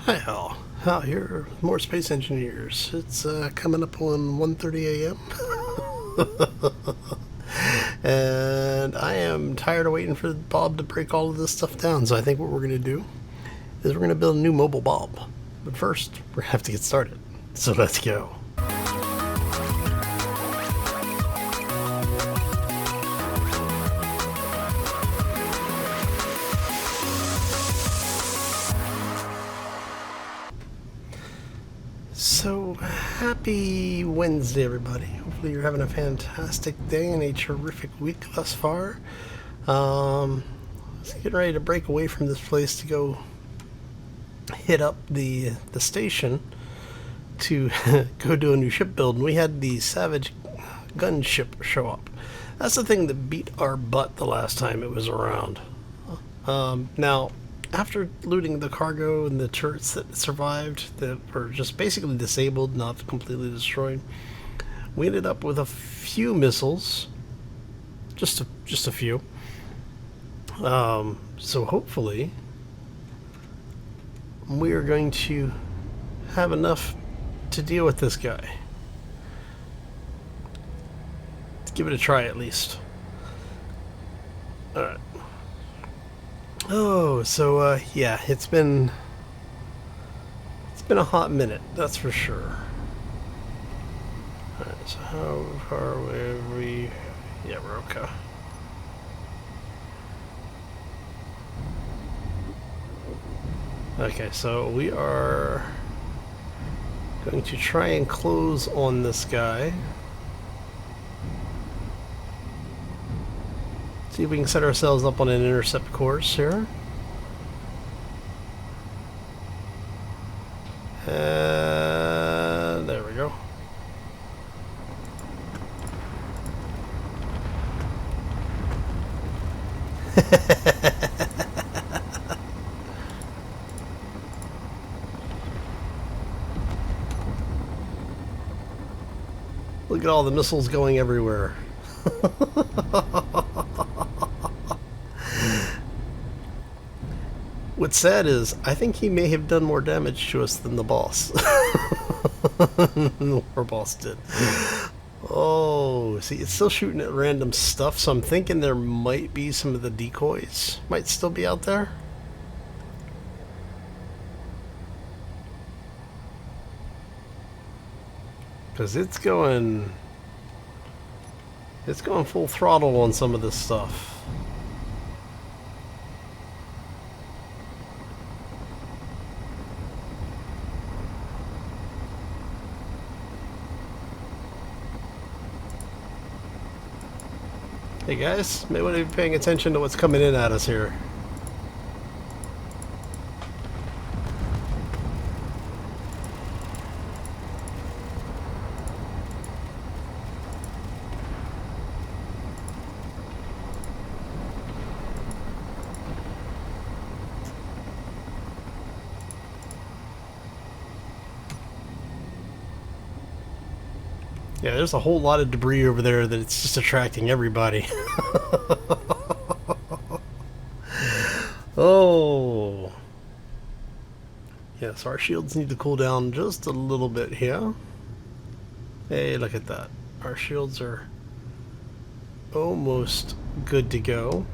Hi, Hal. Hal here, with more space engineers. It's coming up on 1:30 a.m. and I am tired of waiting for Bob to break all of this stuff down. So I think what we're going to do is we're going to build a new mobile Bob. But first, we're going to have to get started. So let's go. So, happy Wednesday, everybody. Hopefully you're having a fantastic day and a terrific week thus far. Let's get ready to break away from this place to go hit up the station to go do a new ship build. And we had the Salvage gunship show up. That's the thing that beat our butt the last time it was around. Now, after looting the cargo and the turrets that survived, that were just basically disabled, not completely destroyed, we ended up with a few missiles, just a few. So hopefully we are going to have enough to deal with this guy. Let's give it a try at least. All right. Oh, so yeah, it's been a hot minute, that's for sure. Alright, so how far away are we? Yeah, we're okay. Okay, so we are going to try and close on this guy. See if we can set ourselves up on an intercept course here. And there we go. Look at all the missiles going everywhere. What's sad is, I think he may have done more damage to us than the boss. Our boss did. Oh, see, it's still shooting at random stuff, so I'm thinking there might be some of the decoys might still be out there. Because it's going full throttle on some of this stuff. Hey guys, may want to be paying attention to what's coming in at us here. Yeah, there's a whole lot of debris over there that it's just attracting everybody. Oh. Yeah, so our shields need to cool down just a little bit here. Hey, look at that. Our shields are almost good to go.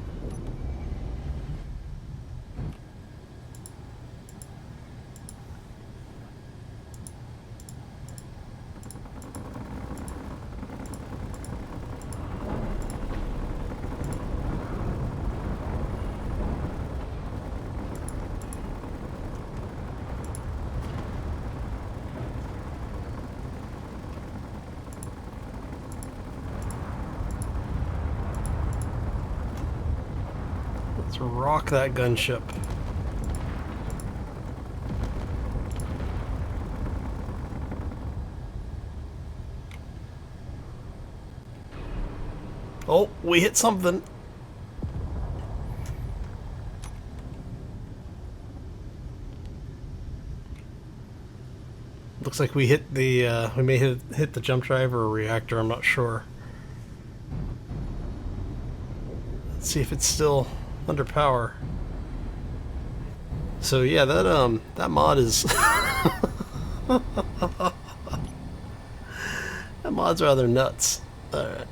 Let's rock that gunship. Oh, we hit something. Looks like we hit the, we may hit the jump drive or reactor, I'm not sure. Let's see if it's still under power. So yeah, that mod is that mod's rather nuts. All right.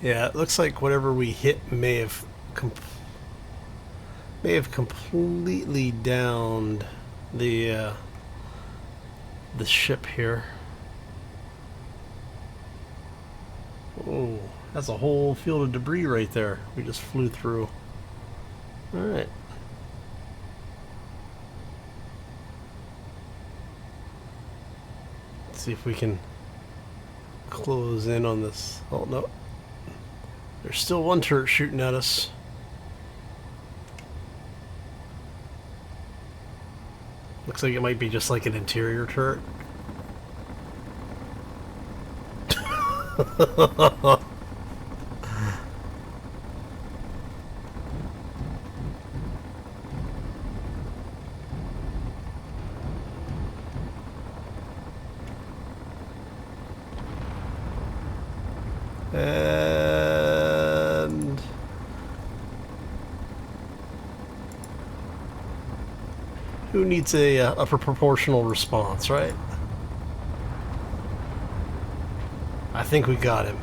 Yeah, it looks like whatever we hit may have completely downed the ship here. Oh, that's a whole field of debris right there. We just flew through. All right. Let's see if we can close in on this. Oh no. There's still one turret shooting at us. Looks like it might be just like an interior turret. And who needs a proportional response, right? I think we got him.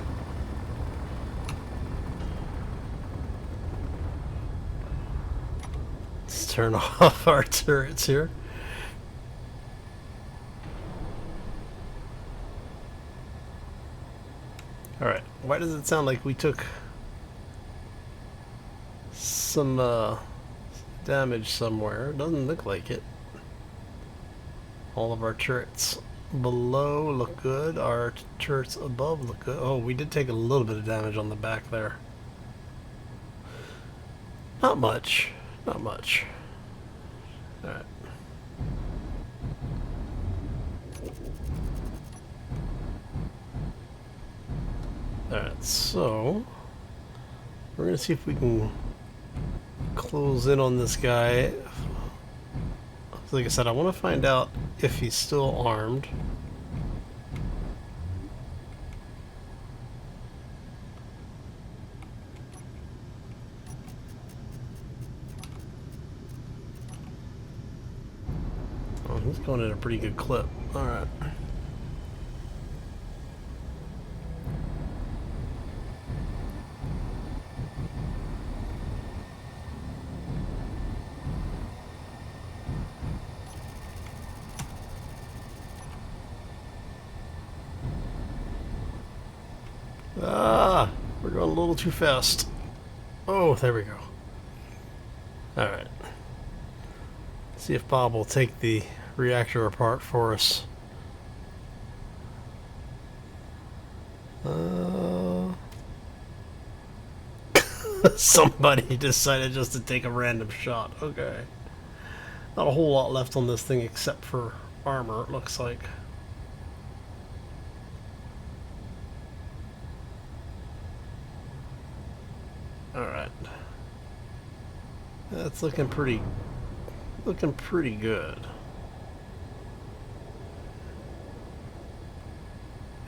Let's turn off our turrets here. Alright, why does it sound like we took some damage somewhere? It doesn't look like it. All of our turrets below look good. Our turrets above look good. Oh, we did take a little bit of damage on the back there. Not much. Not much. Alright. Alright, so we're going to see if we can close in on this guy. Like I said, I want to find out if he's still armed. Oh, he's going at a pretty good clip. Alright. Ah, we're going a little too fast. Oh, there we go. Alright. See if Bob will take the reactor apart for us. Somebody decided just to take a random shot. Okay. Not a whole lot left on this thing except for armor, it looks like. Alright. That's looking pretty good.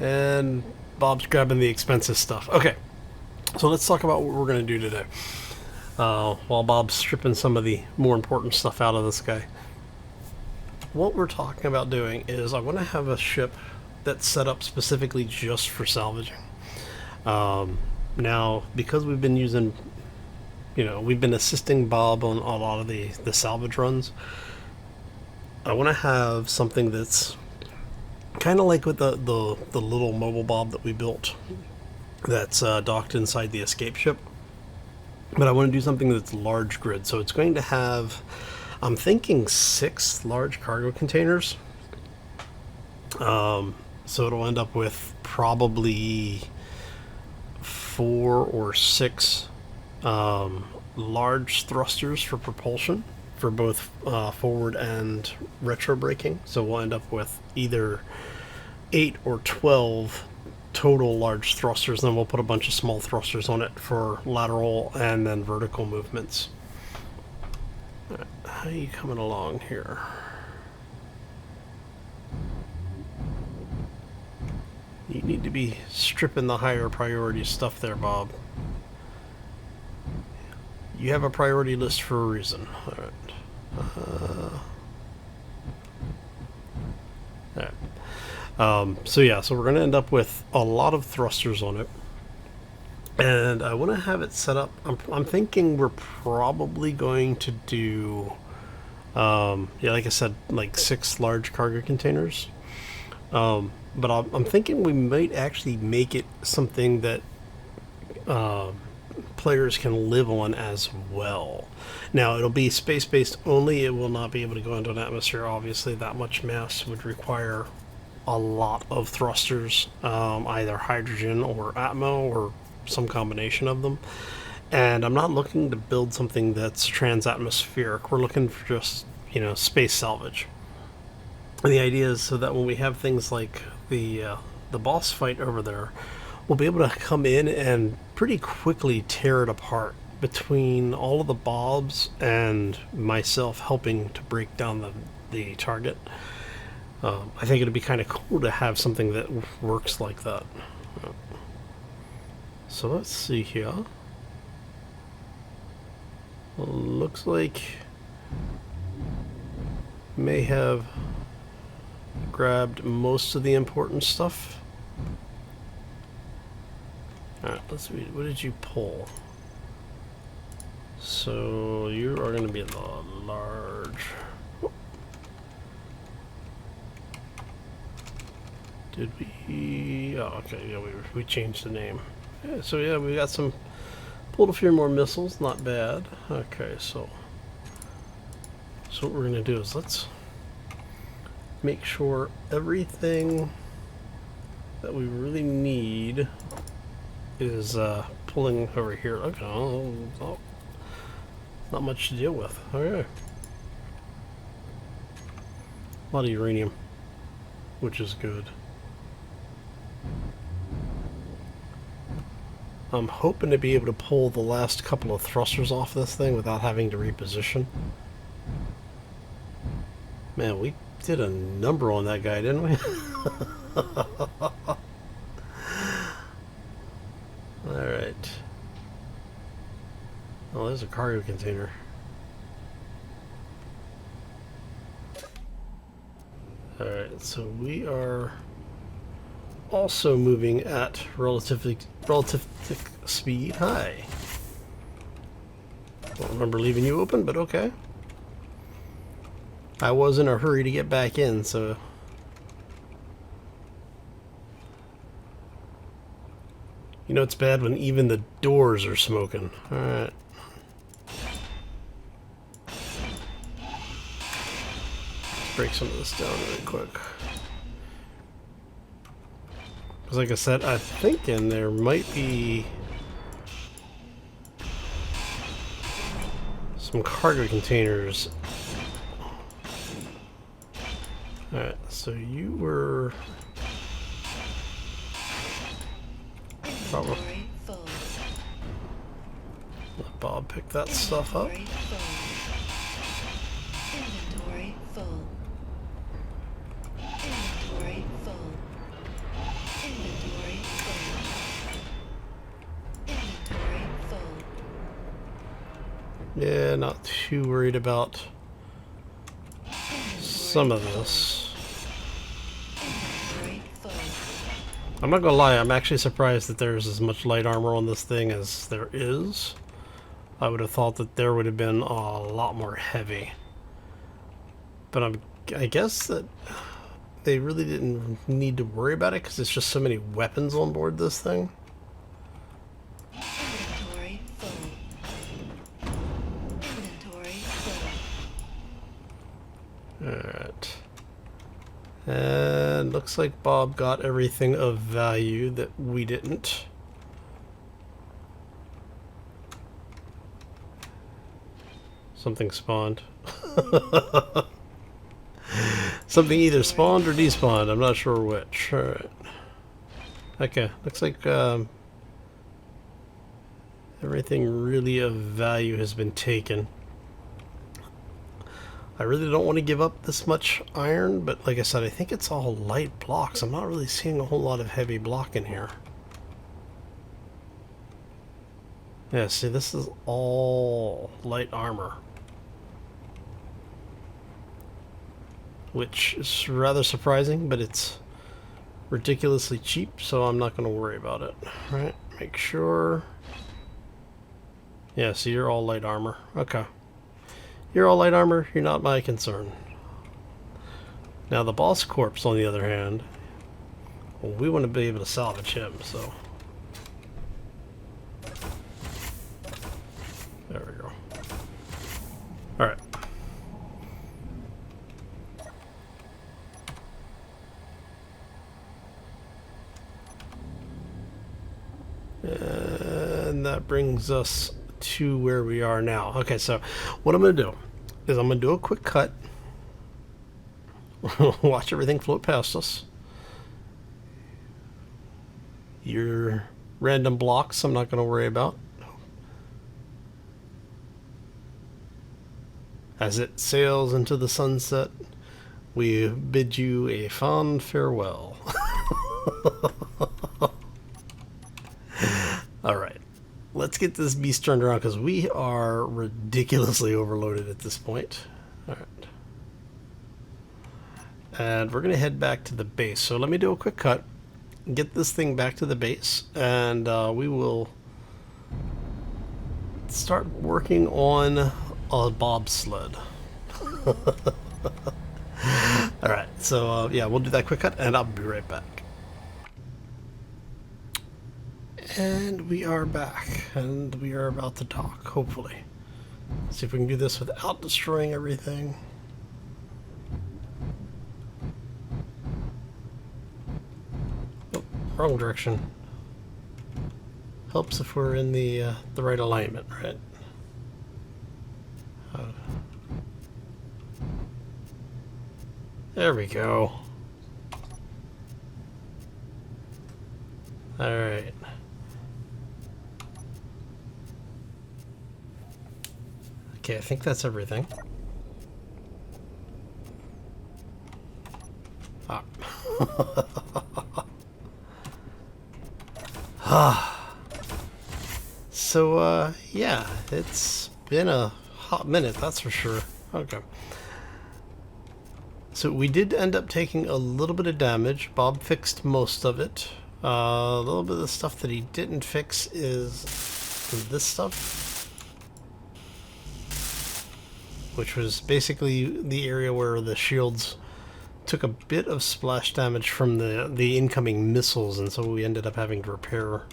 And Bob's grabbing the expensive stuff. Okay. So let's talk about what we're going to do today. While Bob's stripping some of the more important stuff out of this guy. What we're talking about doing is I want to have a ship that's set up specifically just for salvaging. Now, because we've been using, we've been assisting Bob on a lot of the salvage runs, I want to have something that's kind of like with the little mobile Bob that we built that's docked inside the escape ship. But I want to do something that's large grid. So it's going to have, I'm thinking 6 large cargo containers. So it'll end up with probably 4 or 6 large thrusters for propulsion for both forward and retro braking. So we'll end up with either 8 or 12 total large thrusters, then we'll put a bunch of small thrusters on it for lateral and then vertical movements. Right, how are you coming along here? You need to be stripping the higher priority stuff there, Bob. You have a priority list for a reason. Alright. So yeah, so we're going to end up with a lot of thrusters on it. And I want to have it set up. I'm thinking we're probably going to do, yeah, like I said, like 6 large cargo containers. But I'm thinking we might actually make it something that players can live on as well. Now, it'll be space-based only. It will not be able to go into an atmosphere. Obviously, that much mass would require a lot of thrusters, either hydrogen or atmo or some combination of them. And I'm not looking to build something that's trans-atmospheric. We're looking for just, you know, space salvage. And the idea is so that when we have things like the boss fight over there, we'll be able to come in and pretty quickly tear it apart between all of the bobs and myself helping to break down the target. I think it'd be kind of cool to have something that works like that. So let's see here. Well, looks like may have grabbed most of the important stuff. Alright, let's read. What did you pull? So you are going to be the large. Did we? Oh, okay. Yeah, we changed the name. Yeah, so yeah, we got some. Pulled a few more missiles. Not bad. Okay, so what we're going to do is let's make sure everything that we really need is pulling over here. Okay, oh, not much to deal with. Okay, a lot of uranium, which is good. I'm hoping to be able to pull the last couple of thrusters off this thing without having to reposition. Man, we did a number on that guy, didn't we? Alright. Oh, there's a cargo container. Alright, so we are also moving at relative speed. Hi. Don't remember leaving you open, but okay. I was in a hurry to get back in, so... You know it's bad when even the doors are smoking. Alright. Let's break some of this down really quick. Because like I said, I'm thinking there might be some cargo containers. Alright, so you were... Probably. Let Bob pick that stuff up. Inventory full. Inventory full. Inventory full. Inventory full. Yeah, not too worried about some of this. I'm not gonna lie, I'm actually surprised that there's as much light armor on this thing as there is. I would have thought that there would have been a lot more heavy. But I guess that they really didn't need to worry about it because there's just so many weapons on board this thing. Inventory full. Inventory full. Alright. And looks like Bob got everything of value that we didn't. Something spawned. Something either spawned or despawned. I'm not sure which. Alright. Okay, looks like everything really of value has been taken. I really don't want to give up this much iron, but like I said, I think it's all light blocks. I'm not really seeing a whole lot of heavy block in here. Yeah, see, this is all light armor, which is rather surprising, but it's ridiculously cheap, so I'm not going to worry about it. All right, make sure. Yeah, so you're all light armor. Okay. You're all light armor, you're not my concern. Now the boss corpse, on the other hand, well, we want to be able to salvage him, so. There we go. Alright. And that brings us to where we are now. Okay, so what I'm going to do is I'm going to do a quick cut. Watch everything float past us. Your random blocks I'm not going to worry about. As it sails into the sunset, we bid you a fond farewell. Alright, let's get this beast turned around because we are ridiculously overloaded at this point. Alright. And we're going to head back to the base. So let me do a quick cut, get this thing back to the base, and we will start working on a BOB-Sled. Alright, so yeah, we'll do that quick cut and I'll be right back. And we are back, and we are about to dock, hopefully. See if we can do this without destroying everything. Oh, wrong direction. Helps if we're in the right alignment, right? There we go. Alright. Okay, I think that's everything. Ah. So, yeah, it's been a hot minute, that's for sure. Okay. So we did end up taking a little bit of damage. Bob fixed most of it. A little bit of the stuff that he didn't fix is this stuff, which was basically the area where the shields took a bit of splash damage from the incoming missiles, and so we ended up having to repair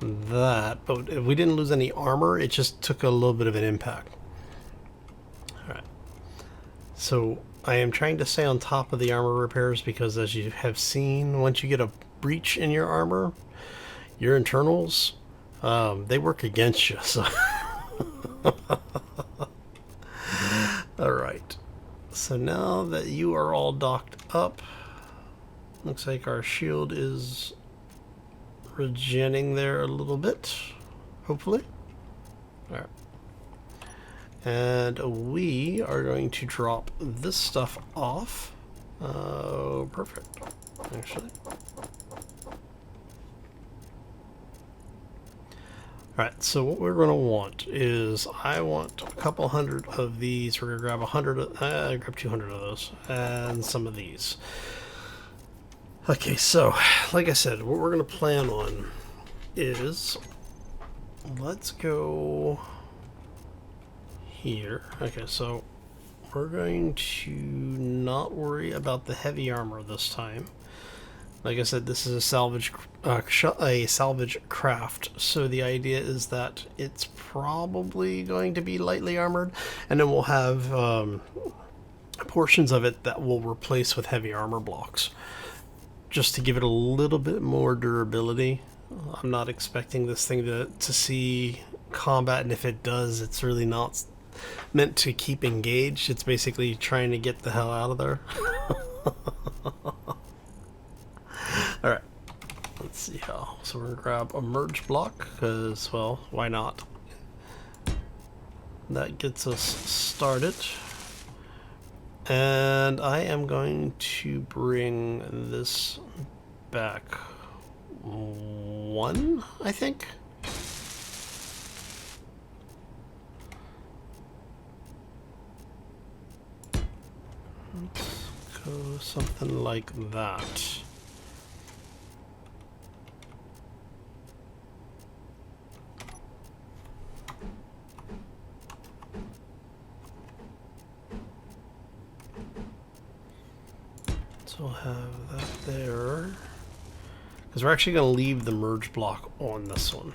that. But we didn't lose any armor, it just took a little bit of an impact. Alright. So I am trying to stay on top of the armor repairs because, as you have seen, once you get a breach in your armor, your internals, they work against you. So alright. So now that you are all docked up, looks like our shield is regenning there a little bit, hopefully. Alright. And we are going to drop this stuff off. Oh, perfect, actually. Alright, so what we're going to want is, I want a couple hundred of these. We're going to grab 100, grab 200 of those, and some of these. Okay, so, like I said, what we're going to plan on is, let's go here. Okay, so we're going to not worry about the heavy armor this time. Like I said, this is a salvage craft, so the idea is that it's probably going to be lightly armored, and then we'll have portions of it that we'll replace with heavy armor blocks, just to give it a little bit more durability. I'm not expecting this thing to see combat, and if it does, it's really not meant to keep engaged. It's basically trying to get the hell out of there. Alright, let's see how. So we're going to grab a merge block, because, well, why not? That gets us started. And I am going to bring this back one, I think. Let's go something like that. So we'll have that there. Because we're actually going to leave the merge block on this one.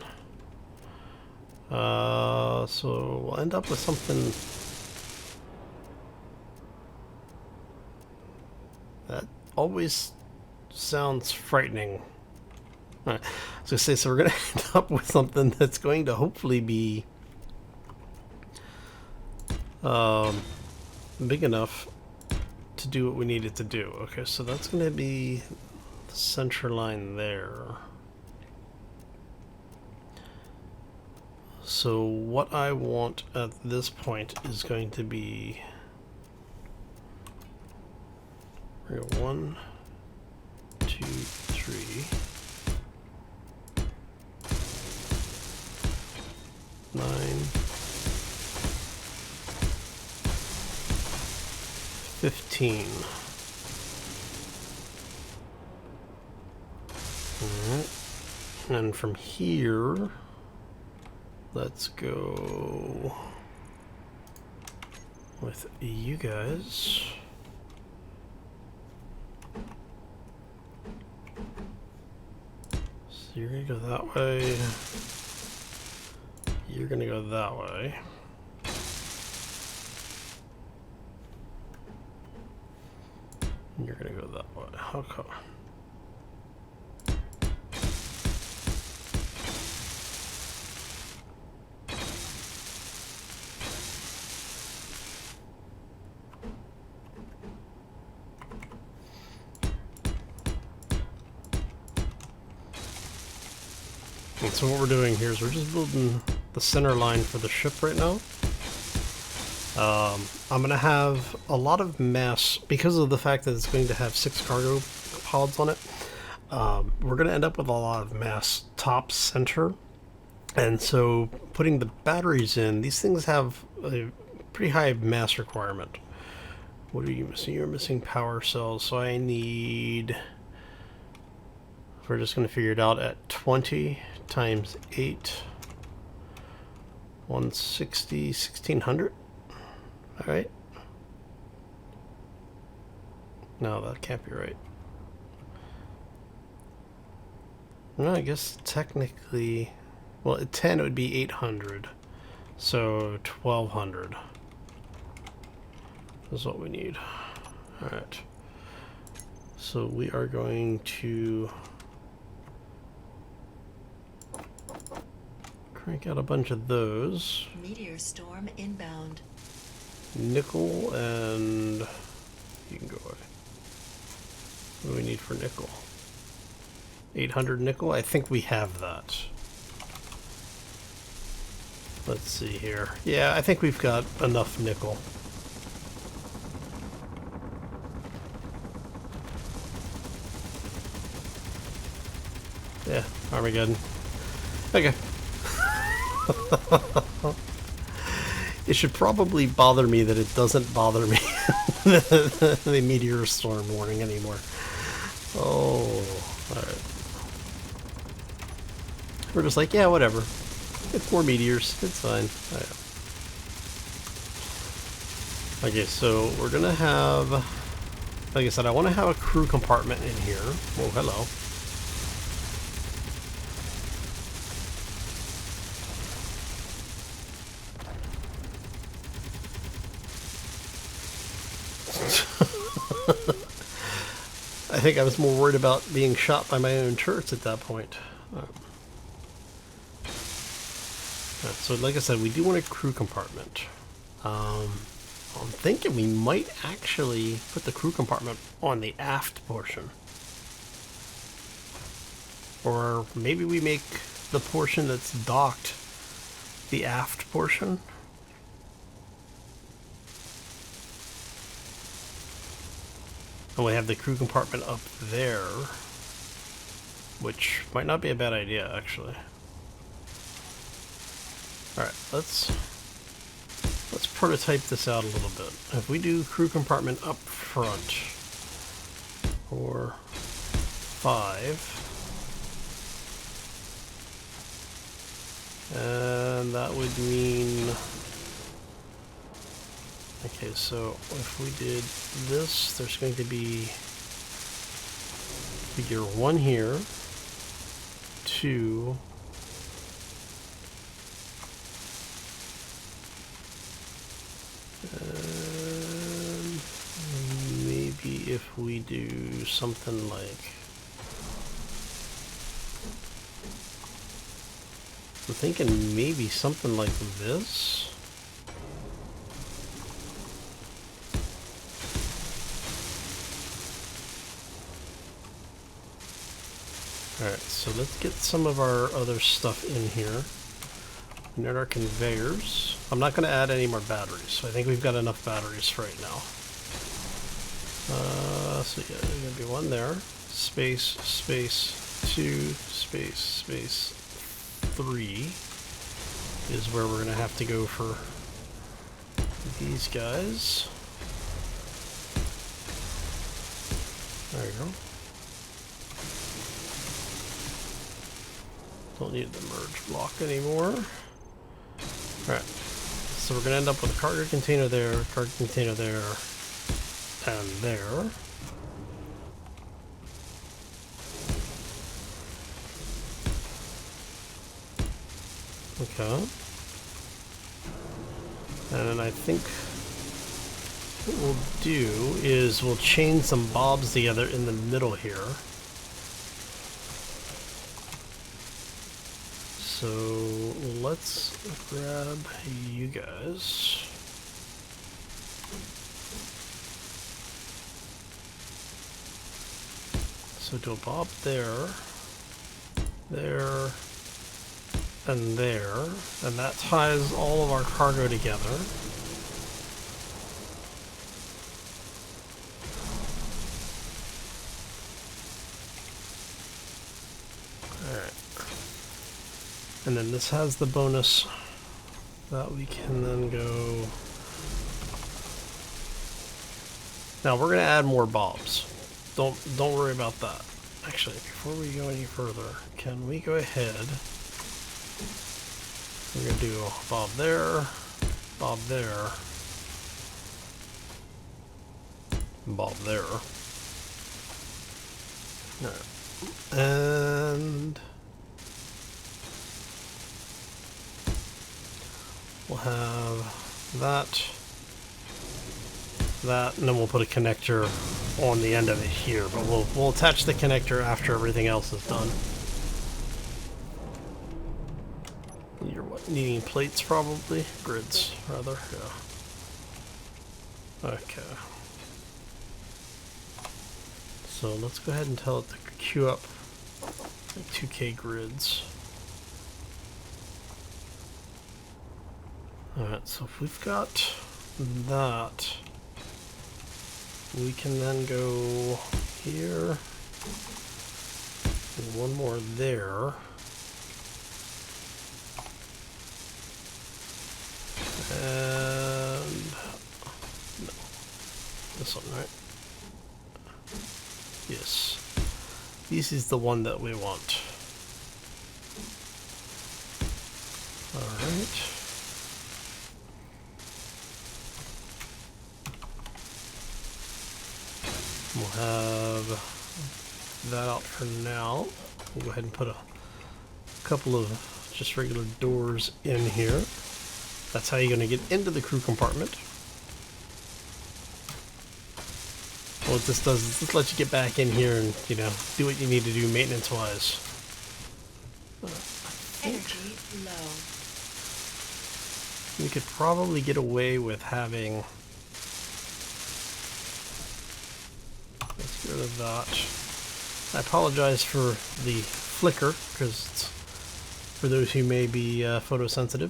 So we'll end up with something that always sounds frightening. Alright, I was going to say, so we're going to end up with something that's going to hopefully be big enough to do what we need it to do. Okay, so that's going to be the center line there. So what I want at this point is going to be 1, 2, 3, 9, 15. Alright. And from here, let's go with you guys. So you're gonna go that way. You're gonna go that way. And you're gonna go that way. Okay. And so what we're doing here is we're just building the center line for the ship right now. I'm going to have a lot of mass, because of the fact that it's going to have 6 cargo pods on it. We're going to end up with a lot of mass top center. And so putting the batteries in, these things have a pretty high mass requirement. What are you missing? You're missing power cells, so I need... We're just going to figure it out at 20 times 8, 160, 1600. All right. No, that can't be right. No, I guess technically, well, at 10 it would be 800. So 1200 is what we need. All right. So we are going to crank out a bunch of those. Meteor storm inbound. Nickel, and you can go away. What do we need for nickel? 800 nickel? I think we have that. Let's see here. Yeah, I think we've got enough nickel. Yeah, Armageddon. Okay. It should probably bother me that it doesn't bother me the meteor storm warning anymore. Oh, alright. We're just like, yeah, whatever. It's more meteors. It's fine. Right. Okay, so we're gonna have, like I said, I want to have a crew compartment in here. Oh, hello. I think I was more worried about being shot by my own turrets at that point. So like I said, we do want a crew compartment. I'm thinking we might actually put the crew compartment on the aft portion. Or maybe we make the portion that's docked the aft portion. And we have the crew compartment up there, which might not be a bad idea, actually. Alright, let's prototype this out a little bit. If we do crew compartment up front, or 5, and that would mean, okay, so if we did this, there's going to be figure 1 here, 2, and maybe if we do something like, I'm thinking maybe something like this. Alright, so let's get some of our other stuff in here. We need our conveyors. I'm not going to add any more batteries, so I think we've got enough batteries for right now. So yeah, there's going to be 1 there. Space, space, 2, space, space, 3 is where we're going to have to go for these guys. There you go. Don't need the merge block anymore. Alright, so we're going to end up with a cargo container there, cargo container there, and there. Okay. And then I think what we'll do is we'll chain some bobs together in the middle here. So let's grab you guys. So do a bob there, there, and there, and that ties all of our cargo together. Alright. And then this has the bonus that we can then go. Now we're gonna add more bobs. Don't worry about that. Actually, before we go any further, can we go ahead? We're gonna do bob there, bob there, bob there. Alright. And we'll have that, and then we'll put a connector on the end of it here, but we'll attach the connector after everything else is done. You're what, needing plates probably? Grids, rather, yeah. Okay. So let's go ahead and tell it to queue up 2K grids. Alright, so if we've got that, we can then go here, and 1 more there, and no, this one, right? Yes, this is the one that we want. Alright. We'll have that out for now. We'll go ahead and put a couple of just regular doors in here. That's how you're going to get into the crew compartment. What this does is this lets you get back in here and, you know, do what you need to do maintenance-wise. Energy low. We could probably get away with having. Let's get rid of that. I apologize for the flicker, because it's for those who may be photosensitive.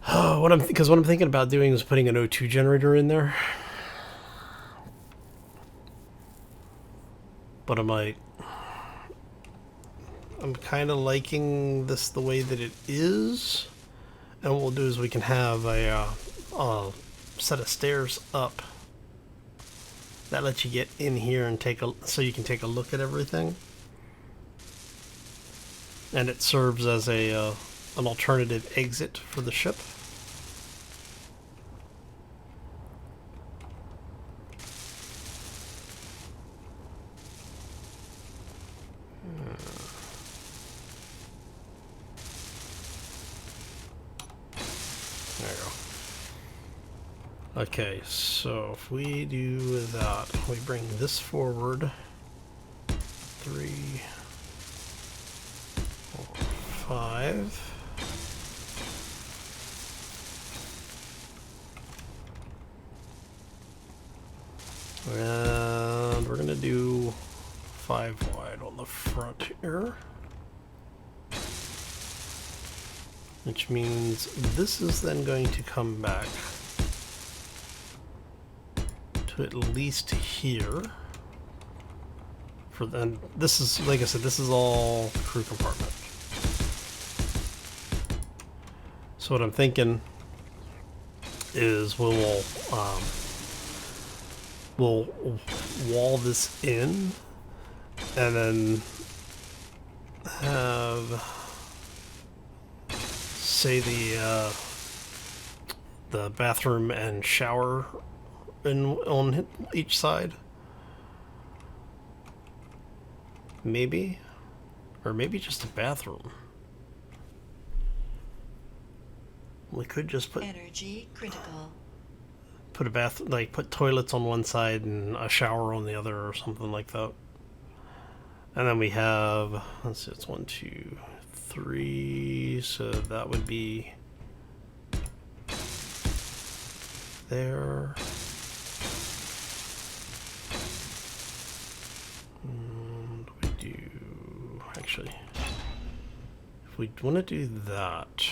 What I'm thinking about doing is putting an O2 generator in there. but I'm like, I'm kind of liking this the way that it is. And what we'll do is we can have a set of stairs up that lets you get in here and so you can take a look at everything. And it serves as an alternative exit for the ship. There you go. Okay, so if we do that, we bring this forward 3, 4, 5. And we're gonna do 5 wide on the front here. Which means this is then going to come back to at least here. For then, this is, like I said, this is all crew compartment. So what I'm thinking is we'll wall this in and then have, say, the bathroom and shower on each side. Maybe, or maybe just a bathroom. We could just put Energy critical. put a bath, like put toilets on one side and a shower on the other, or something like that. And then we have, let's see, it's 1, 2, 3, so that would be there. And we do, actually, if we want to do that,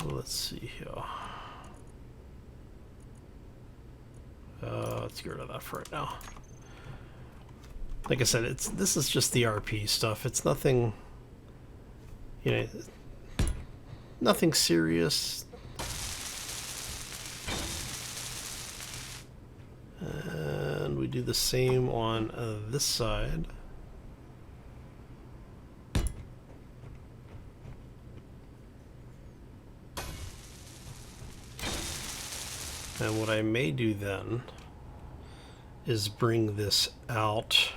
let's see here. Let's get rid of that for right now. Like I said, this is just the RP stuff. It's nothing, you know, nothing serious. And we do the same on this side. And what I may do then is bring this out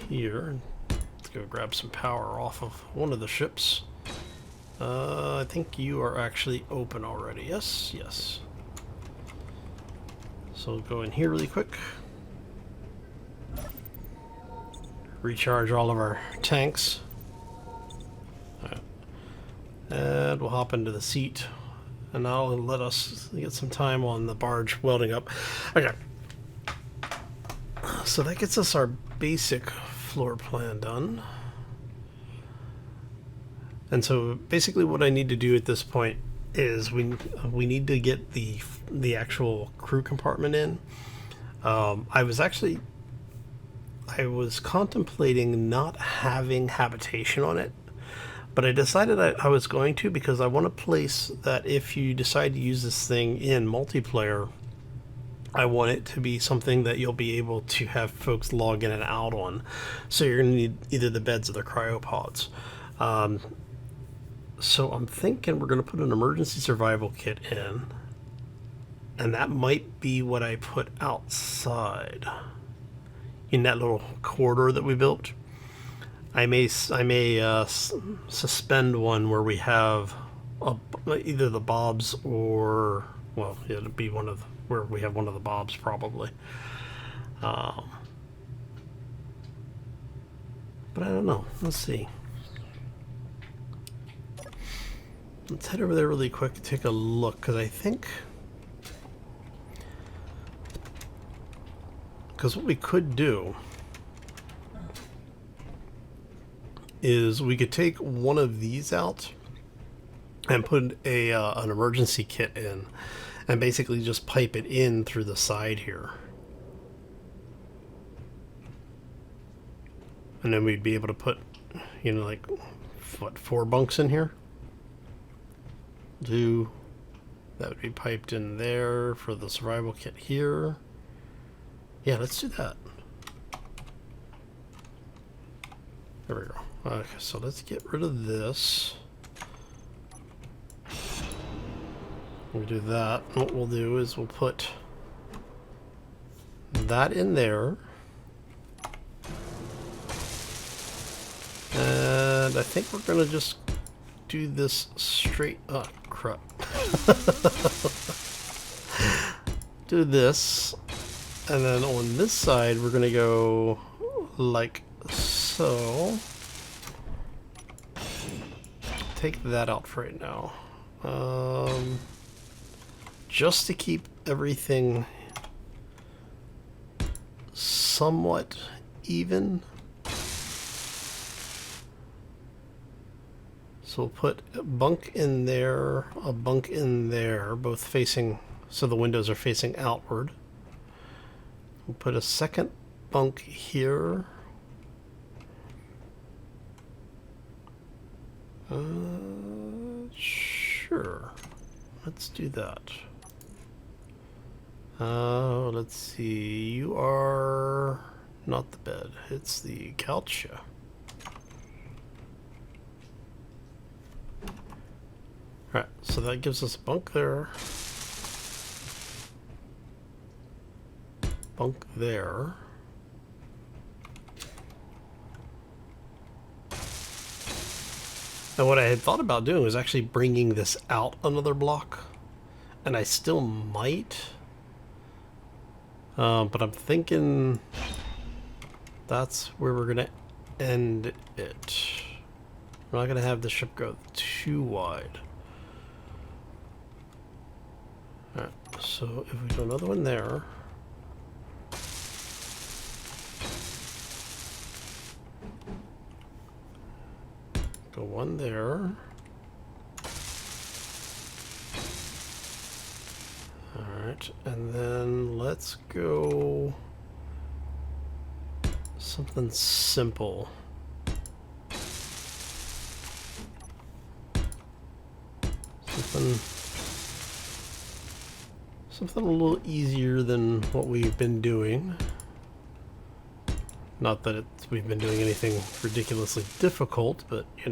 here. Let's go grab some power off of one of the ships. I think you are actually open already. Yes, yes. So we'll go in here really quick. Recharge all of our tanks. All right. And we'll hop into the seat. And now it'll let us get some time on the barge welding up. Okay. So that gets us our basic floor plan done. And so basically what I need to do at this point is we need to get the actual crew compartment in. I was contemplating not having habitation on it. But I decided I was going to, because I want a place that if you decide to use this thing in multiplayer, I want it to be something that you'll be able to have folks log in and out on. So you're going to need either the beds or the cryopods. So I'm thinking we're going to put an emergency survival kit in. And that might be what I put outside in that little corridor that we built. I may suspend one where we have either the bobs or, well, it'll be where we have one of the bobs probably. But I don't know. Let's see. Let's head over there really quick and take a look, because I think, because what we could do is we could take one of these out and put an emergency kit in, and basically just pipe it in through the side here. And then we'd be able to put, you know, like, what, 4 bunks in here? That would be piped in there for the survival kit here. Yeah, let's do that. There we go. Okay, so let's get rid of this. We'll do that. What we'll do is we'll put that in there. And I think we're going to just do this straight up. Crap. Do this. And then on this side, we're going to go like so. Take that out for right now. Just to keep everything somewhat even. So we'll put a bunk in there, a bunk in there, both facing, so the windows are facing outward. We'll put a second bunk here. Sure. Let's do that. Let's see. You are not the bed. It's the couch. Yeah. Alright, so that gives us a bunk there. Bunk there. And what I had thought about doing was actually bringing this out another block. And I still might. But I'm thinking that's where we're going to end it. We're not going to have the ship go too wide. Alright, so if we do another one there. Go one there. Alright, and then let's go something simple. Something a little easier than what we've been doing. Not that we've been doing anything ridiculously difficult, but you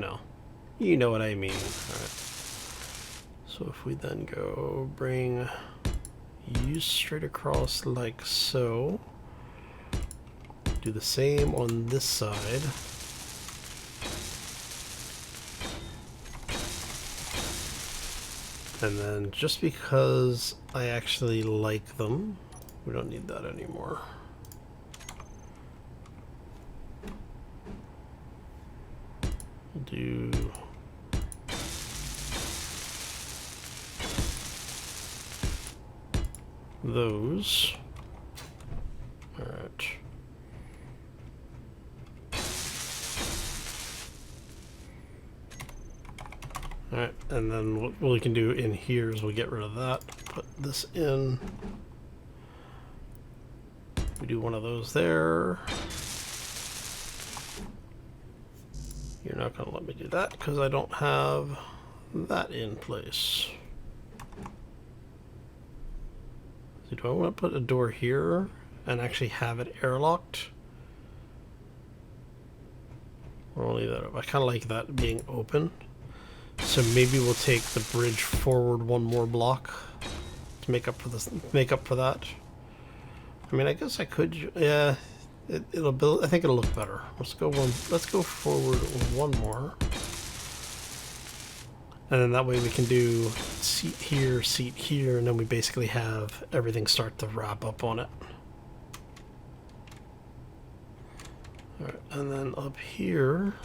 know what I mean. Alright. So if we then go bring you straight across like so. Do the same on this side. And then just because I actually like them, we don't need that anymore. We'll do those. All right. Alright, and then what we can do in here is we'll get rid of that, put this in. We do one of those there. You're not going to let me do that because I don't have that in place. So do I want to put a door here and actually have it airlocked? Or only that? I kind of like that being open. So maybe we'll take the bridge forward one more block to make up for this. Make up for that. I mean, I guess I could. Yeah, it'll build. I think it'll look better. Let's go one. Let's go forward one more, and then that way we can do seat here, and then we basically have everything start to wrap up on it. All right, and then up here,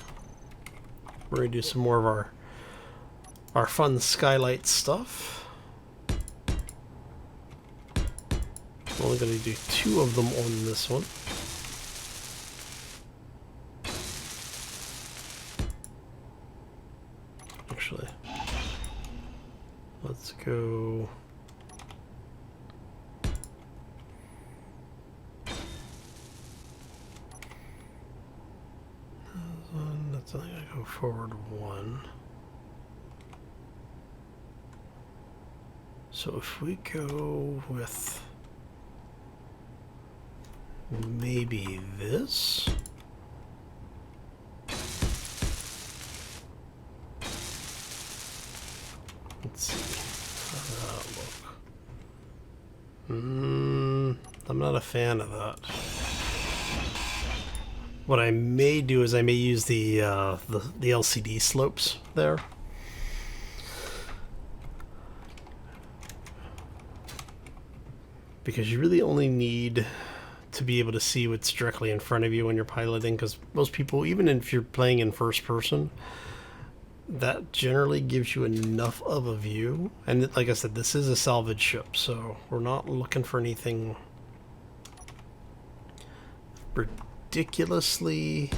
we're gonna do some more of our fun skylight stuff. I'm only going to do 2 of them on this one. Actually, let's go So I'm gonna go forward 1. So if we go with maybe this. Let's see. How does that look? I'm not a fan of that. What I may do is I may use the LCD slopes there. Because you really only need to be able to see what's directly in front of you when you're piloting, because most people, even if you're playing in first person, that generally gives you enough of a view. And like I said, this is a salvage ship, so we're not looking for anything ridiculously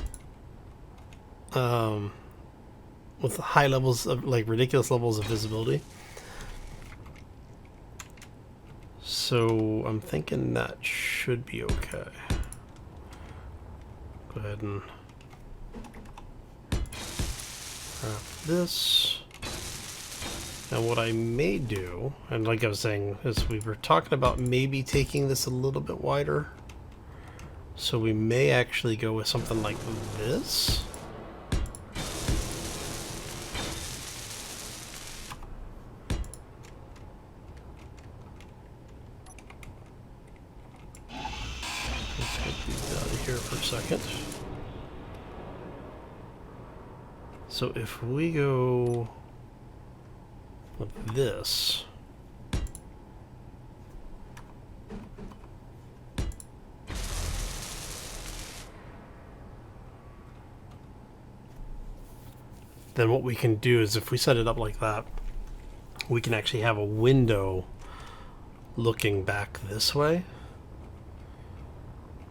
with high levels of, like, ridiculous levels of visibility. So I'm thinking that should be okay. Go ahead and wrap this. And what I may do, and like I was saying, is we were talking about maybe taking this a little bit wider. So we may actually go with something like this. Let's get these out of here for a second. So if we go with this, then what we can do is if we set it up like that, we can actually have a window looking back this way,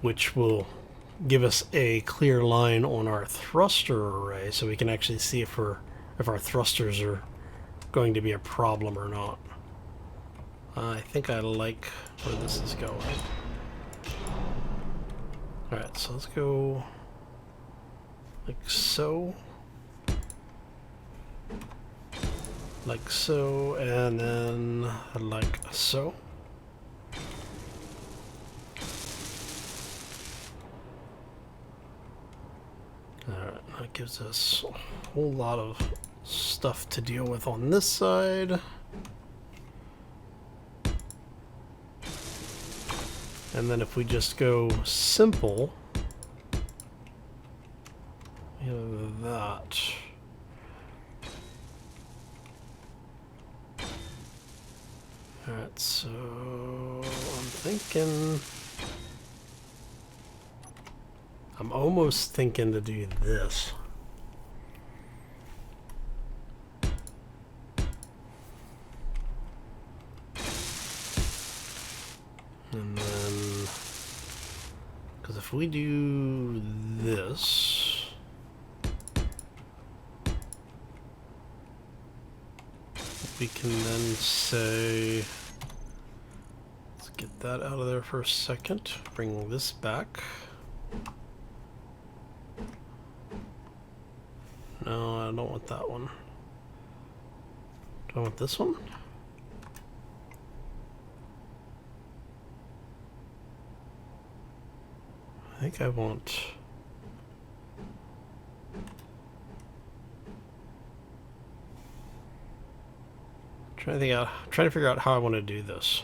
which will give us a clear line on our thruster array, so we can actually see if our thrusters are going to be a problem or not. I think I like where this is going. Alright, so let's go like so. Like so, and then like so. Alright, that gives us a whole lot of stuff to deal with on this side. And then if we just go simple, you know, that. Alright, so I'm thinking, I'm almost thinking to do this. And then, because if we do this, we can then say, let's get that out of there for a second, bring this back. No, I don't want that one. Do I want this one? I think I want... trying to figure out how I want to do this.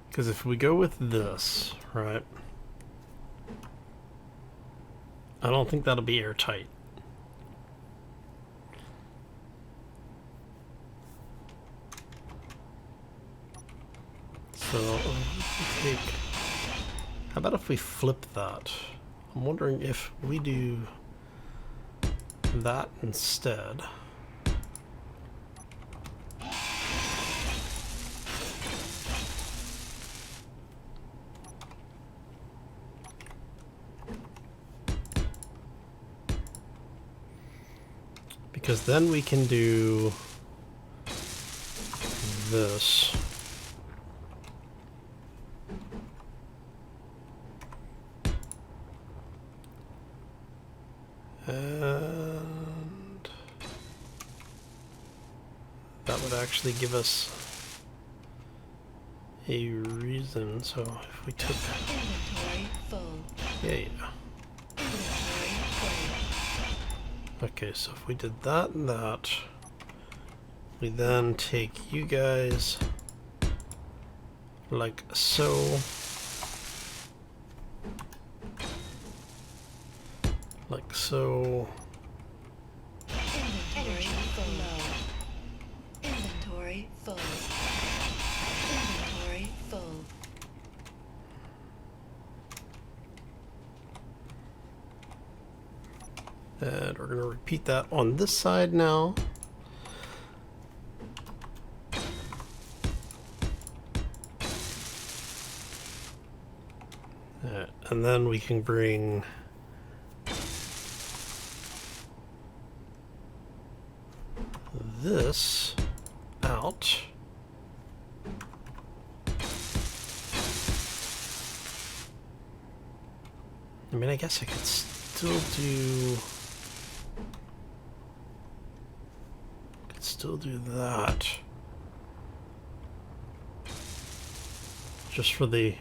Because if we go with this, right, I don't think that'll be airtight. So, take, how about if we flip that? I'm wondering if we do that instead. Because then we can do this. that would actually give us a reason. So if we took... Inventory full. Yeah. Inventory full. Okay, so if we did that and that, we then take you guys like so. Like so. Inventory full. Inventory full. Inventory full. And we're going to repeat that on this side now. And then we can bring this out. I mean, I guess I could still do that. Just for the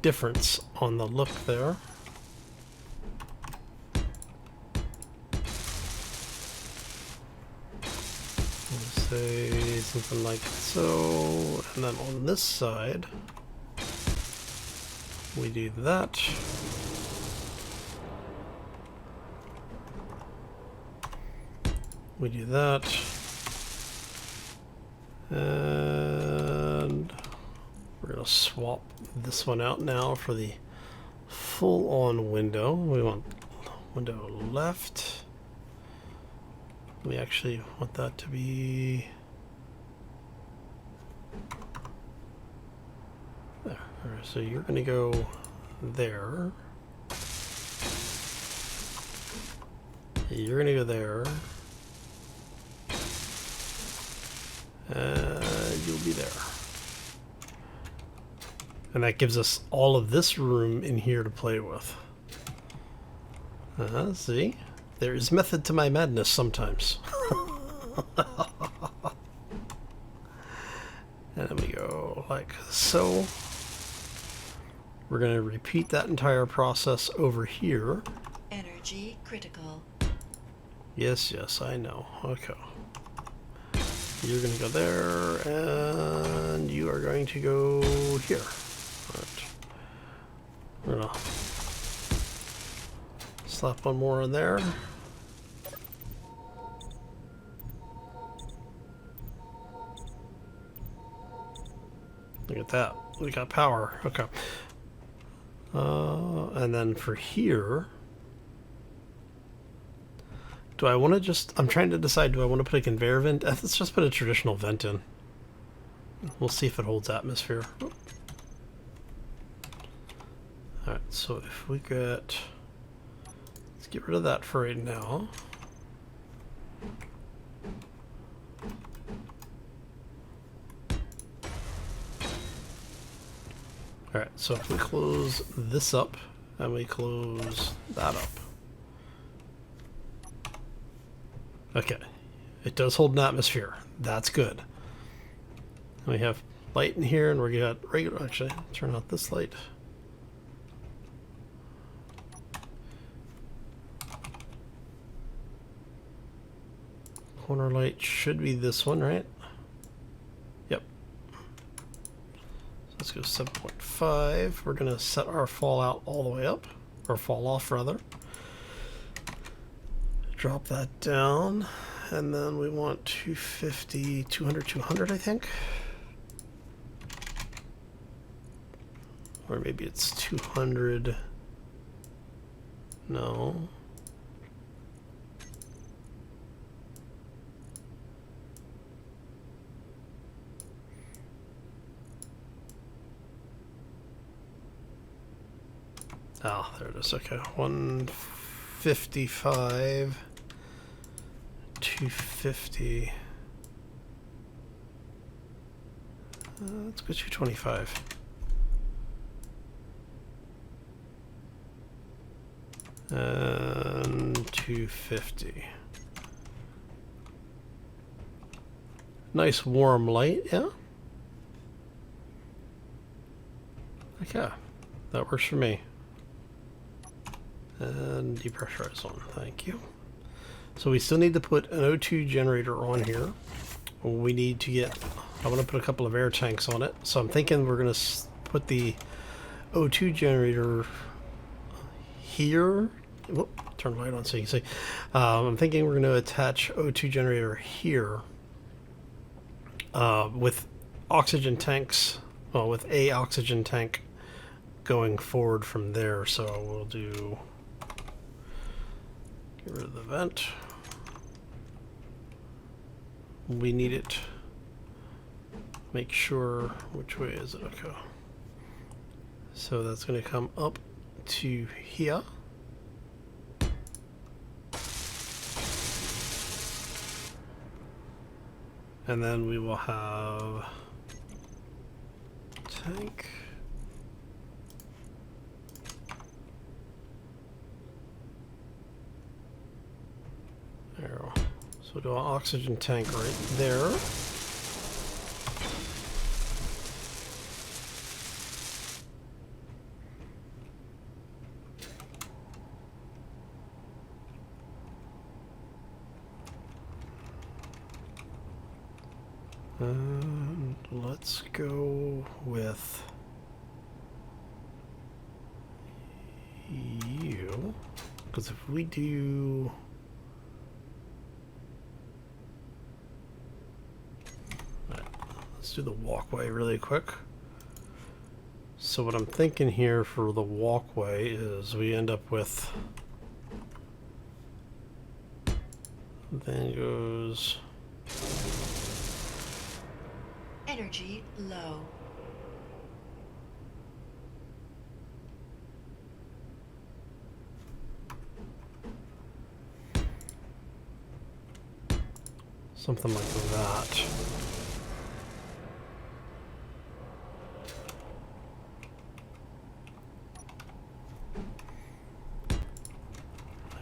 difference on the look there. Say something like so, and then on this side we do that. We do that. And we're going to swap this one out now for the full-on window. We want window left. We actually want that to be there. Alright, so you're going to go there. You're going to go there. And you'll be there. And that gives us all of this room in here to play with. See? There is method to my madness sometimes. And then we go like so. We're going to repeat that entire process over here. Energy critical. Yes, yes, I know. Okay. You're going to go there, and you are going to go here. All right. We're going to slap one more in there. Look at that. We got power. Okay. And then for here, do I want to just... I'm trying to decide, do I want to put a conveyor vent? Let's just put a traditional vent in. We'll see if it holds atmosphere. Alright, so if we get... Let's get rid of that for right now. Alright, so if we close this up, and we close that up. Okay, it does hold an atmosphere. That's good. And we have light in here, and we got regular... Actually, turn out this light. Corner light should be this one, right? Yep. So let's go 7.5. We're going to set our fallout all the way up, or fall off rather. Drop that down, and then we want 250, 200, 200, I think. Or maybe it's 200. No. Ah, there it is. Okay, 155, 250. Let's go 225. And 250. Nice warm light, yeah? Okay, that works for me. And depressurize on, thank you. So we still need to put an O2 generator on here. We need to get, I want to put a couple of air tanks on it. So I'm thinking we're going to put the O2 generator here. Whoop, turn the light on so you can see. I'm thinking we're going to attach O2 generator here with oxygen tanks, well, with a oxygen tank going forward from there. So we'll do, get rid of the vent. We need it. Make sure, which way is it? Okay. So that's going to come up to here. And then we will have tank. There. So do an oxygen tank right there. And let's go with you, because if we do let's do the walkway really quick. So what I'm thinking here for the walkway is we end up with, then goes Energy low. something like that.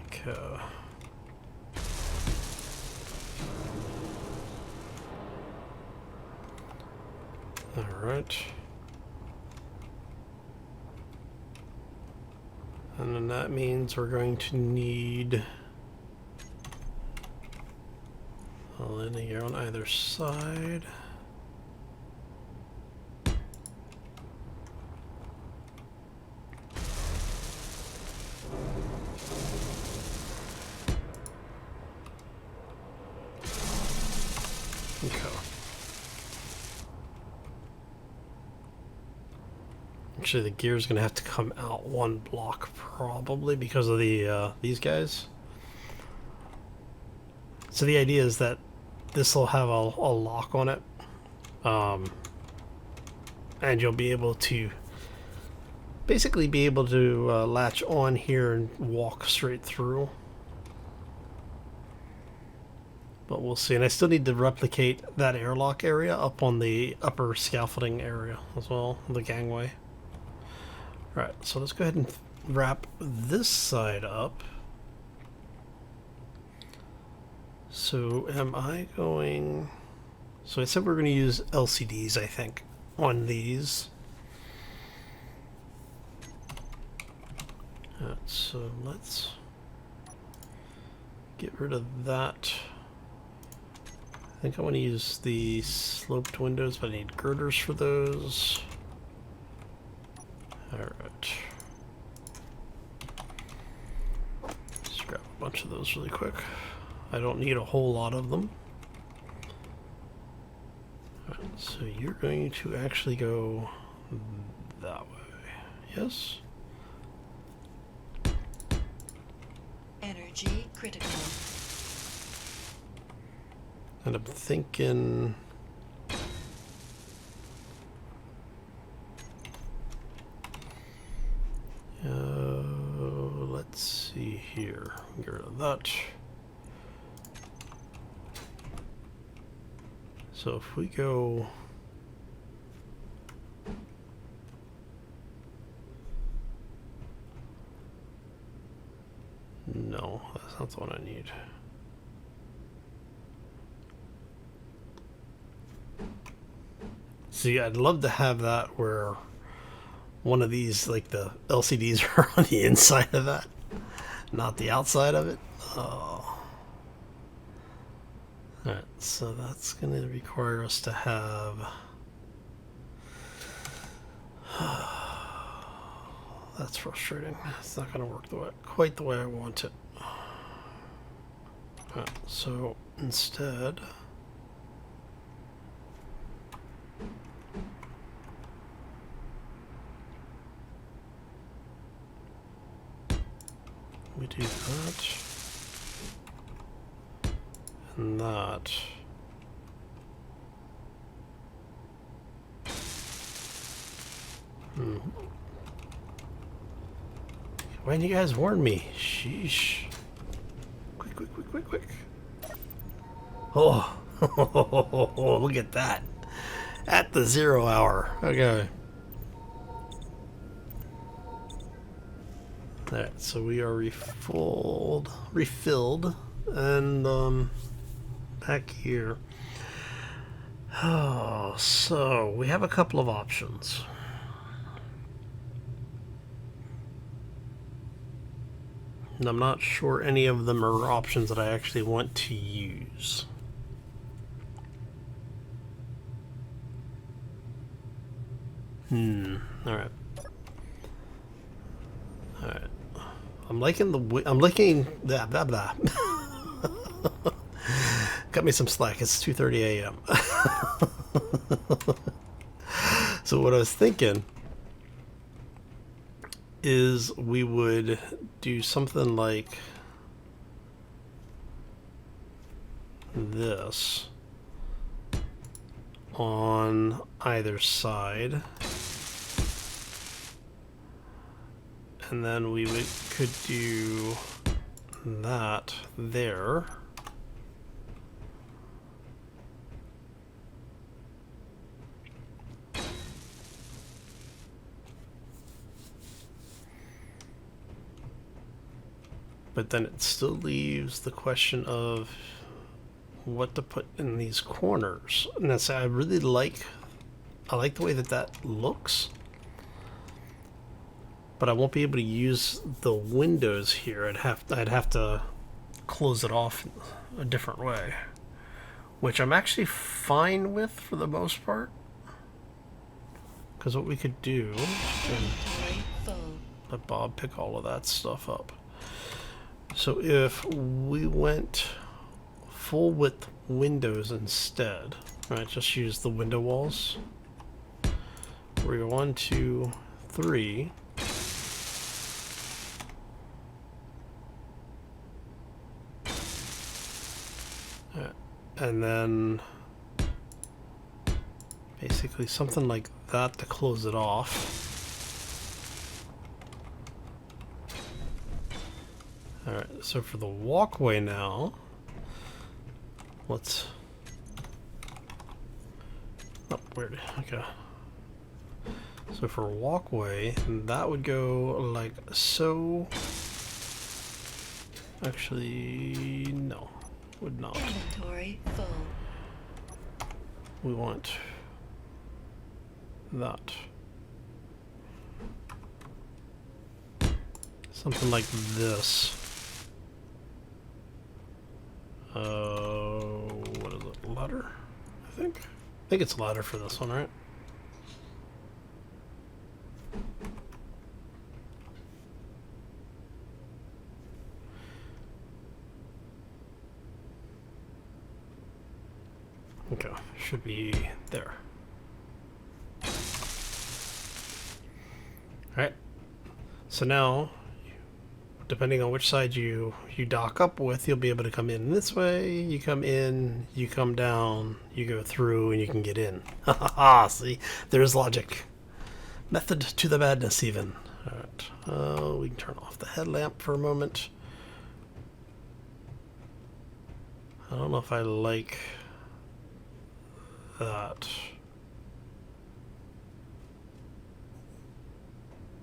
Okay. All right. And then that means we're going to need a linear on either side. Okay. Actually, the gear's gonna have to come out one block probably because of the these guys. So the idea is that this will have a lock on it, and you'll be able to basically be able to latch on here and walk straight through. But we'll see. And I still need to replicate that airlock area up on the upper scaffolding area as well, the gangway. Alright, so let's go ahead and wrap this side up. So am I going... So I said we're going to use LCDs, I think, on these. So let's get rid of that. I think I want to use the sloped windows, but I need girders for those. Alright. Let's grab a bunch of those really quick. I don't need a whole lot of them. Alright, so you're going to actually go that way. Yes? Energy critical. And I'm thinking... let's see here. Get rid of that. So if we go... No, that's not the one I need. See, I'd love to have that where one of these, like the LCDs, are on the inside of that, not the outside of it. Oh. Alright, so that's going to require us to have... That's frustrating. It's not going to work quite the way I want it. Alright, so instead... we do that. And that. Why didn't you guys warn me? Sheesh. Quick. Oh, look at that. At the 0 hour. Okay. Alright, so we are refilled, and back here. Oh, so we have a couple of options. And I'm not sure any of them are options that I actually want to use. Alright. Alright. I'm liking blah blah blah. Cut me some slack. It's 2:30 a.m. So what I was thinking is we would do something like this on either side, and then we could do that there. But then it still leaves the question of what to put in these corners. And that's, I like the way that looks. But I won't be able to use the windows here. I'd have to close it off a different way, which I'm actually fine with for the most part. Because what we could do is let Bob pick all of that stuff up. So if we went full width windows instead, right? Just use the window walls. We go 1, 2, 3. And then basically something like that to close it off. Alright, so for the walkway now, let's... Oh, weird. Okay. So for a walkway, that would go like so. Actually, no. Would not. Inventory full. We want that. Something like this. What is it? Ladder? I think it's ladder for this one, right? Okay, should be there. Alright, so now, depending on which side you dock up with, you'll be able to come in this way, you come in, you come down, you go through, and you can get in. Haha, see? There's logic. Method to the madness, even. Alright, we can turn off the headlamp for a moment. I don't know if I like that.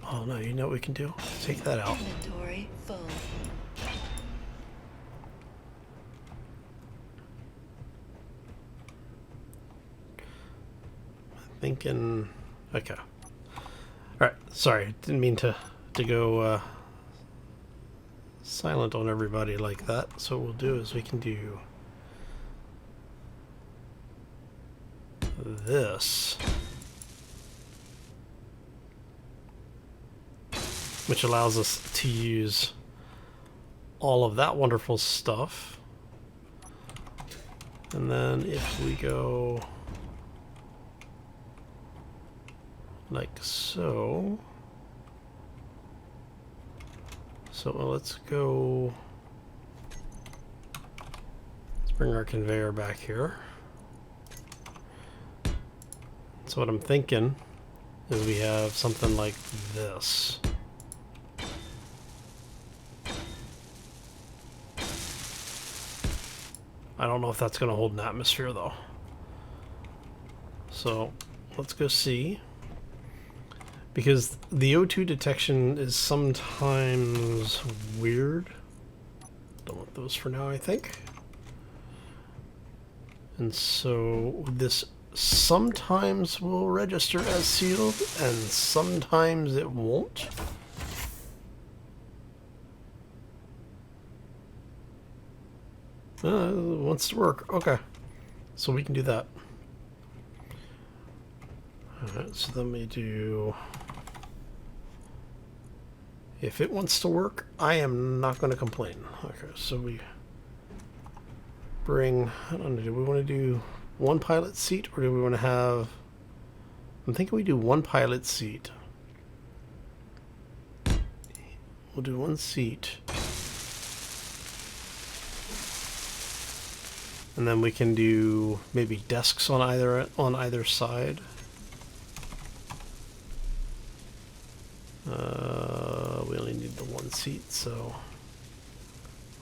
Oh no, you know what we can do? Take that out. Inventory full. I thinking... Okay. Alright, sorry. Didn't mean to go silent on everybody like that. So what we'll do is we can do this, which allows us to use all of that wonderful stuff. And then if we go like so, let's go, let's bring our conveyor back here. So what I'm thinking is we have something like this. I don't know if that's going to hold an atmosphere though. So let's go see. Because the O2 detection is sometimes weird. Don't want those for now, I think. And so this sometimes will register as sealed and sometimes it won't. It wants to work. Okay. So we can do that. Alright, so then we do... If it wants to work, I am not going to complain. Okay, so we bring... I don't know, do we want to do one pilot seat or do we want to have... I'm thinking we do one pilot seat. We'll do one seat. And then we can do maybe desks on either side. We only need the one seat, so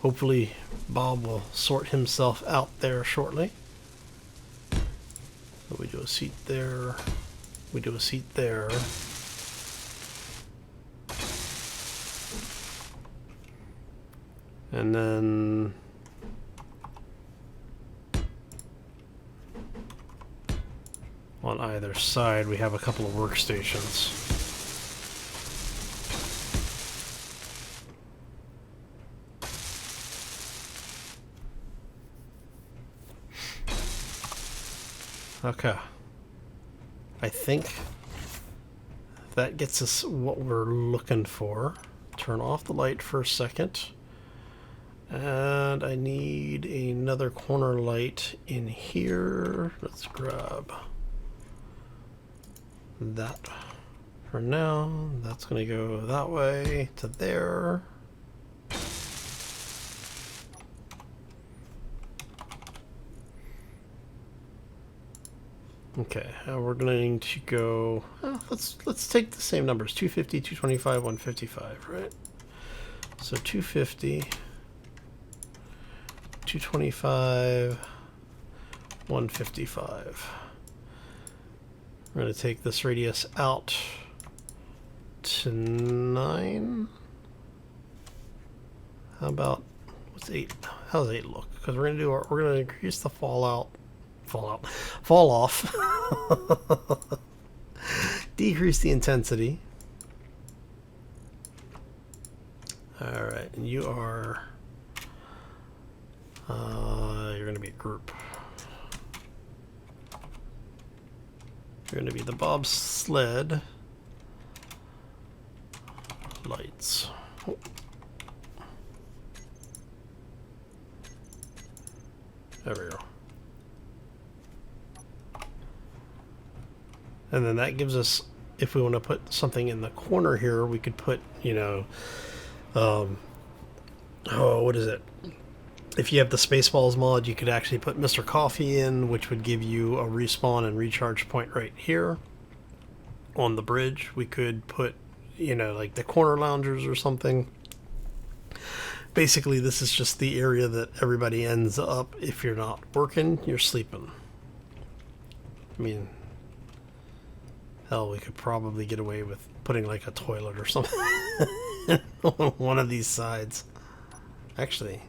hopefully Bob will sort himself out there shortly. So we do a seat there. We do a seat there. And then on either side we have a couple of workstations. Okay. I think that gets us what we're looking for. Turn off the light for a second. And I need another corner light in here. Let's grab that for now. That's going to go that way to there. Okay, we're going to go, let's take the same numbers, 250, 225, 155, right? So 250, 225, 155. We're going to take this radius out to 9. How about, what's 8? How does 8 look? Because we're going to do we're going to increase the fall off. Decrease the intensity. Alright, and you are you're gonna be a group. You're gonna be the BOB-Sled lights. Oh. There we go. And then that gives us, if we want to put something in the corner here, we could put, you know, what is it? If you have the Spaceballs mod, you could actually put Mr. Coffee in, which would give you a respawn and recharge point right here on the bridge. We could put, you know, like the corner loungers or something. Basically, this is just the area that everybody ends up. If you're not working, you're sleeping. I mean... Hell, we could probably get away with putting like a toilet or something on one of these sides. Actually.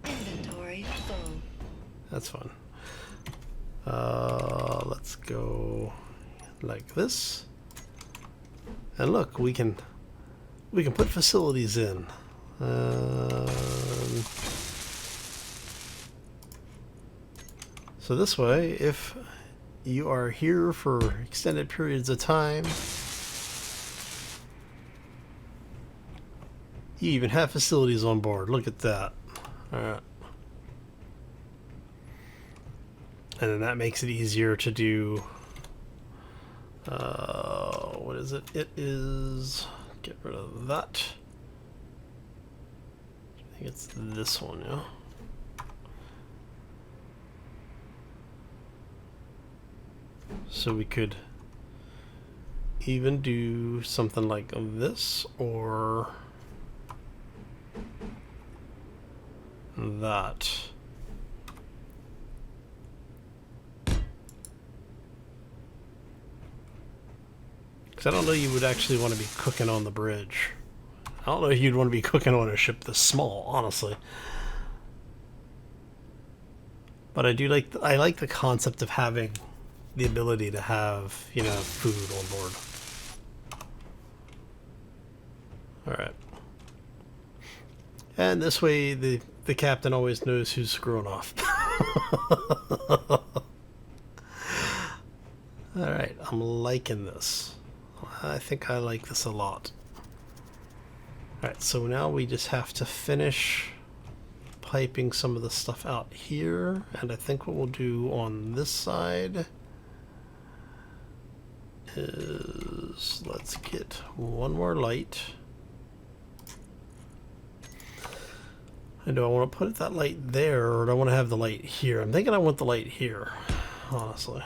Inventory full. That's fun. Let's go like this. And look, we can put facilities in. So this way, if you are here for extended periods of time, you even have facilities on board. Look at that. Alright. And then that makes it easier to do, what is it? It is, get rid of that. I think it's this one, yeah? So we could even do something like this or that. Because I don't know you would actually want to be cooking on the bridge. I don't know if you'd want to be cooking on a ship this small, honestly. But I do like I like the concept of having the ability to have, you know, food on board. Alright. And this way the captain always knows who's screwing off. Alright, I'm liking this. I think I like this a lot. Alright, so now we just have to finish piping some of the stuff out here. And I think what we'll do on this side is let's get one more light. And do I want to put that light there or do I want to have the light here? I'm thinking I want the light here, honestly.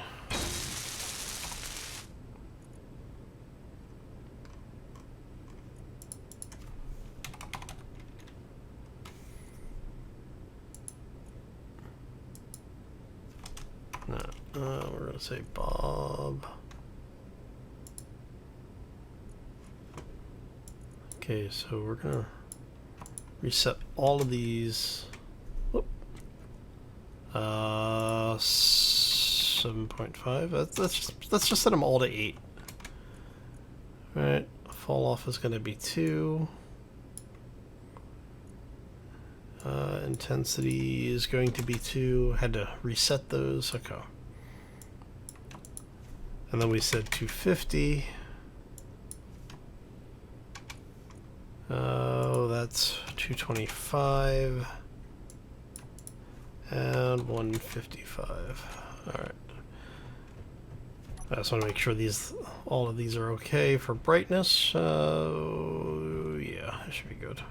No, we're going to say Bob. Okay, so we're going to reset all of these. Whoop. 7.5. Let's just set them all to 8. All right, fall off is going to be 2. Intensity is going to be 2. Had to reset those. Okay. And then we said 250. Oh, that's 225 and 155. All right. I just want to make sure all of these are okay for brightness. Yeah, it should be good.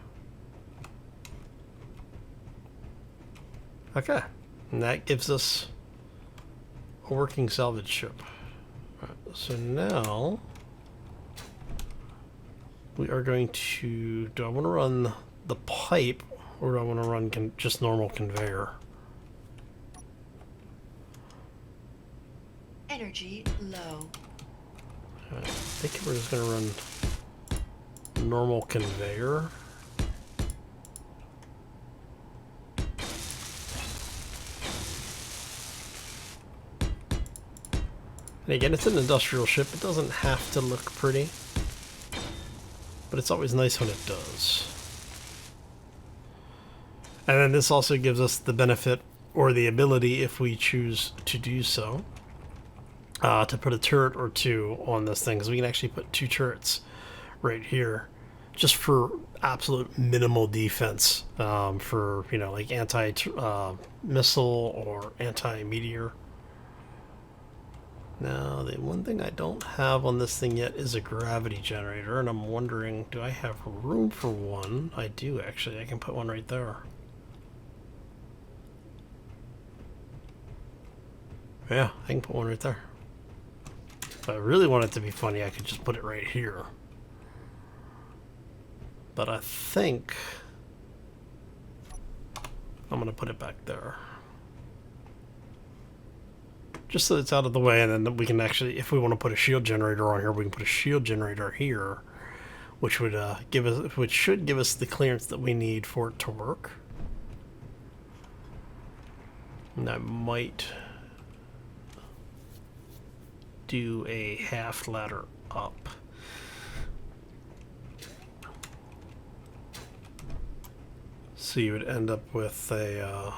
Okay, and that gives us a working salvage ship. All right, so now we are going to, do I want to run the pipe or do I want to run just normal conveyor? Energy low. Right, I think we're just going to run normal conveyor. And again, it's an industrial ship. It doesn't have to look pretty, but it's always nice when it does. And then this also gives us the benefit or the ability, if we choose to do so, to put a turret or 2 on this thing, because we can actually put 2 turrets right here just for absolute minimal defense, for, you know, like anti-missile or anti-meteor. Now, the one thing I don't have on this thing yet is a gravity generator, and I'm wondering, do I have room for one? I do, actually. I can put one right there. Yeah, I can put one right there. If I really want it to be funny, I could just put it right here. But I think I'm going to put it back there. Just so it's out of the way, and then we can actually, if we want to put a shield generator on here, we can put a shield generator here, which would should give us the clearance that we need for it to work. And I might do a half ladder up. So you would end up with a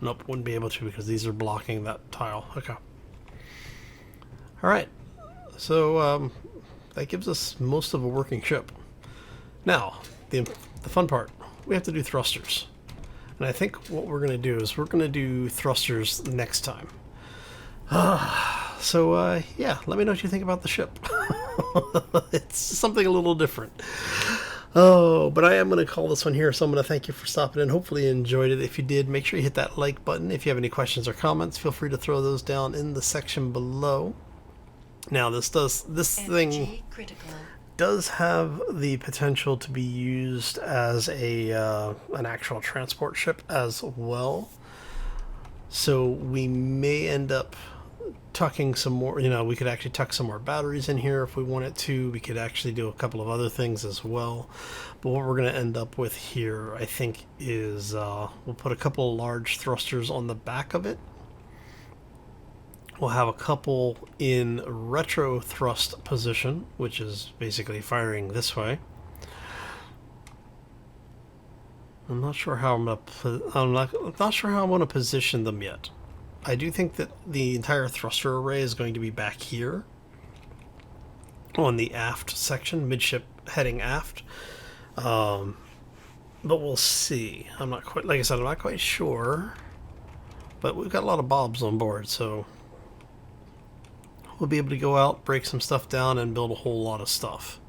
nope, wouldn't be able to because these are blocking that tile. Okay. Alright. So that gives us most of a working ship. Now, the fun part, we have to do thrusters. And I think what we're going to do is we're going to do thrusters next time. So, yeah, let me know what you think about the ship. It's something a little different. Oh, but I am going to call this one here, so I'm going to thank you for stopping in. Hopefully you enjoyed it. If you did, make sure you hit that like button. If you have any questions or comments, feel free to throw those down in the section below. Now, this thing does have the potential to be used as a an actual transport ship as well. So we may end up tucking some more, we could actually tuck some more batteries in here if we wanted to. We could actually do a couple of other things as well. But what we're going to end up with here, I think, is we'll put a couple of large thrusters on the back of it. We'll have a couple in retro thrust position, which is basically firing this way. I'm not sure how I'm not sure how I want to position them yet. I do think that the entire thruster array is going to be back here on the aft section, midship heading aft. But we'll see. I'm not quite, like I said, I'm not quite sure. But we've got a lot of bobs on board, so we'll be able to go out, break some stuff down, and build a whole lot of stuff.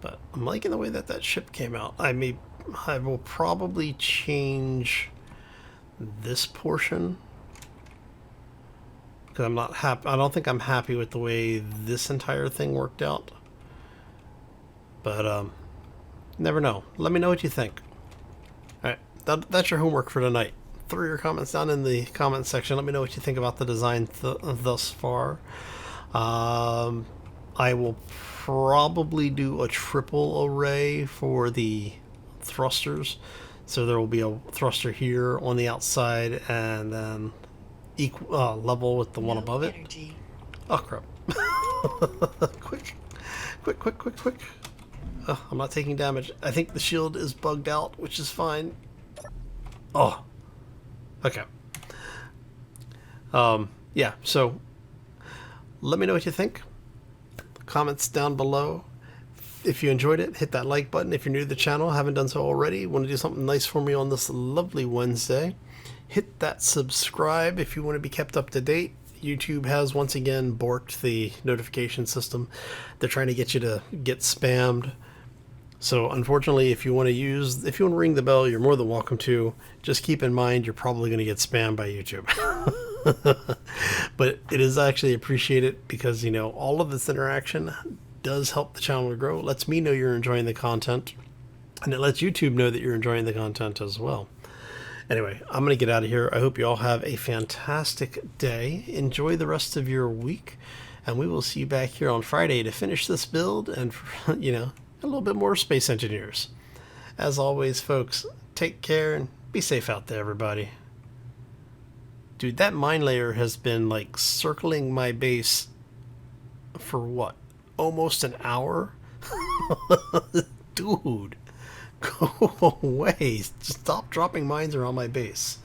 But I'm liking the way that that ship came out. I will probably change this portion because I'm not happy. I don't think I'm happy with the way this entire thing worked out. But never know. Let me know what you think. All right, that's your homework for tonight. Throw your comments down in the comments section. Let me know what you think about the design thus far. I will probably do a triple array for the thrusters. So there will be a thruster here on the outside and then level with the one above it. Oh, crap. Quick. I'm not taking damage. I think the shield is bugged out, which is fine. Oh. Okay. Yeah, so let me know what you think. Comments down below. If you enjoyed it, hit that like button. If you're new to the channel, haven't done so already, want to do something nice for me on this lovely Wednesday, hit that subscribe if you want to be kept up to date. YouTube has once again borked the notification system. They're trying to get you to get spammed. So unfortunately, if you want to ring the bell, you're more than welcome to. Just keep in mind, you're probably going to get spammed by YouTube. But it is actually appreciated because, all of this interaction does help the channel to grow. It lets me know you're enjoying the content, and it lets YouTube know that you're enjoying the content as well. Anyway, I'm going to get out of here. I hope you all have a fantastic day. Enjoy the rest of your week, and we will see you back here on Friday to finish this build and, a little bit more Space Engineers. As always, folks, take care and be safe out there, everybody. Dude, that mine layer has been, circling my base for what? Almost an hour? Dude, go away. Stop dropping mines around my base.